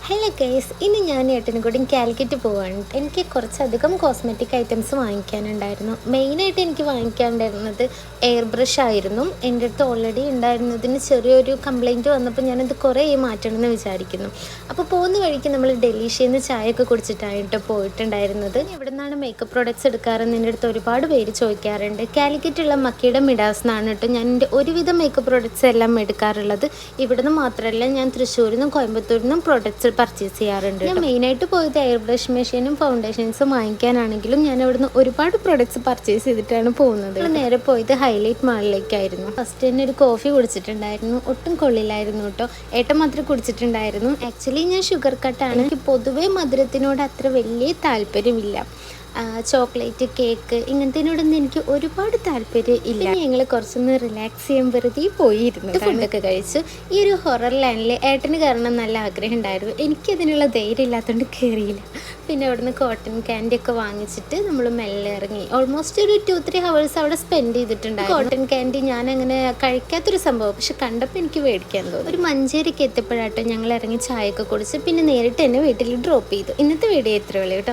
Hello guys, ഇനി ഞാൻ ഏട്ടനും കൂടി കാലിക്കറ്റ് പോവാണ്. എനിക്ക് കുറച്ചധികം കോസ്മെറ്റിക് ഐറ്റംസ് വാങ്ങിക്കാനുണ്ടായിരുന്നു. മെയിനായിട്ട് എനിക്ക് വാങ്ങിക്കാനുണ്ടായിരുന്നത് എയർ ബ്രഷ് ആയിരുന്നു. എൻ്റെ അടുത്ത് ഓൾറെഡി ഉണ്ടായിരുന്നതിന് ചെറിയൊരു കംപ്ലൈൻറ്റ് വന്നപ്പോൾ ഞാനത് കുറേ മാറ്റണമെന്ന് വിചാരിക്കുന്നു. അപ്പോൾ പോകുന്ന വഴിക്ക് നമ്മൾ ഡെലീഷ്യന്ന് ചായയൊക്കെ കുടിച്ചിട്ടായിട്ട് പോയിട്ടുണ്ടായിരുന്നത്. ഇവിടെ നിന്നാണ് മേക്കപ്പ് പ്രോഡക്റ്റ്സ് എടുക്കാറെന്ന് എൻ്റെ അടുത്ത് ഒരുപാട് പേര് ചോദിക്കാറുണ്ട്. കാലിക്കറ്റുള്ള മക്കിയുടെ മിഡാസ് എന്നാണ് കേട്ടോ ഞാൻ എൻ്റെ ഒരുവിധം മേക്കപ്പ് പ്രോഡക്റ്റ്സ് എല്ലാം എടുക്കാറുള്ളത്. ഇവിടുന്ന് മാത്രമല്ല, ഞാൻ തൃശ്ശൂരിൽ നിന്നും കോയമ്പത്തൂരിൽ നിന്നും പ്രോഡക്റ്റ്സ് പർച്ചേസ് ചെയ്യാറുണ്ട്. ഞാൻ മെയിനായിട്ട് പോയത് എയർ ബ്രഷ് മെഷീനും ഫൗണ്ടേഷൻസും വാങ്ങിക്കാനാണെങ്കിലും ഞാൻ അവിടുന്ന് ഒരുപാട് പ്രൊഡക്ട്സ് പർച്ചേസ് ചെയ്തിട്ടാണ് പോകുന്നത്. നേരെ പോയത് ഹൈലൈറ്റ് മാളിലേക്കായിരുന്നു. ഫസ്റ്റ് തന്നെ ഒരു കോഫി കുടിച്ചിട്ടുണ്ടായിരുന്നു. ഒട്ടും കൊള്ളില്ലായിരുന്നു കേട്ടോ. ഏട്ടൻ മാത്രമേ കുടിച്ചിട്ടുണ്ടായിരുന്നു. ആക്ച്വലി ഞാൻ ഷുഗർ കട്ടാണ്. എനിക്ക് പൊതുവേ മധുരത്തിനോട് അത്ര വലിയ താല്പര്യമില്ല. ചോക്ലേറ്റ്, കേക്ക് ഇങ്ങനത്തേനോടൊന്നും എനിക്ക് ഒരുപാട് താല്പര്യം ഇല്ല. ഞങ്ങൾ കുറച്ചൊന്ന് റിലാക്സ് ചെയ്യാൻ വെറുതെ പോയിരുന്നു. ഫുഡൊക്കെ കഴിച്ചു. ഈ ഒരു ഹൊറർ ലാൻഡിൽ ഏട്ടന് കയറണം നല്ല ആഗ്രഹം ഉണ്ടായിരുന്നു. എനിക്കതിനുള്ള ധൈര്യം ഇല്ലാത്തതുകൊണ്ട് കയറിയില്ല. പിന്നെ അവിടുന്ന് കോട്ടൺ ക്യാൻഡി ഒക്കെ വാങ്ങിച്ചിട്ട് നമ്മൾ മെല്ലെ ഇറങ്ങി. ഓൾമോസ്റ്റ് ഒരു 2-3 hours അവിടെ സ്പെൻഡ് ചെയ്തിട്ടുണ്ടായിരുന്നു. കോട്ടൺ ക്യാൻഡി ഞാൻ അങ്ങനെ കഴിക്കാത്തൊരു സംഭവം, പക്ഷെ കണ്ടപ്പോൾ എനിക്ക് മേടിക്കാൻ തോന്നി. ഒരു മഞ്ചേരിക്ക് എത്തിയപ്പോഴാട്ടോ ഞങ്ങൾ ഇറങ്ങി ചായയൊക്കെ കുടിച്ച് പിന്നെ നേരിട്ട് എന്നെ വീട്ടിൽ ഡ്രോപ്പ് ചെയ്തു. ഇന്നത്തെ വീഡിയോ ഇത്രയേ ഉള്ളൂ കേട്ടോ.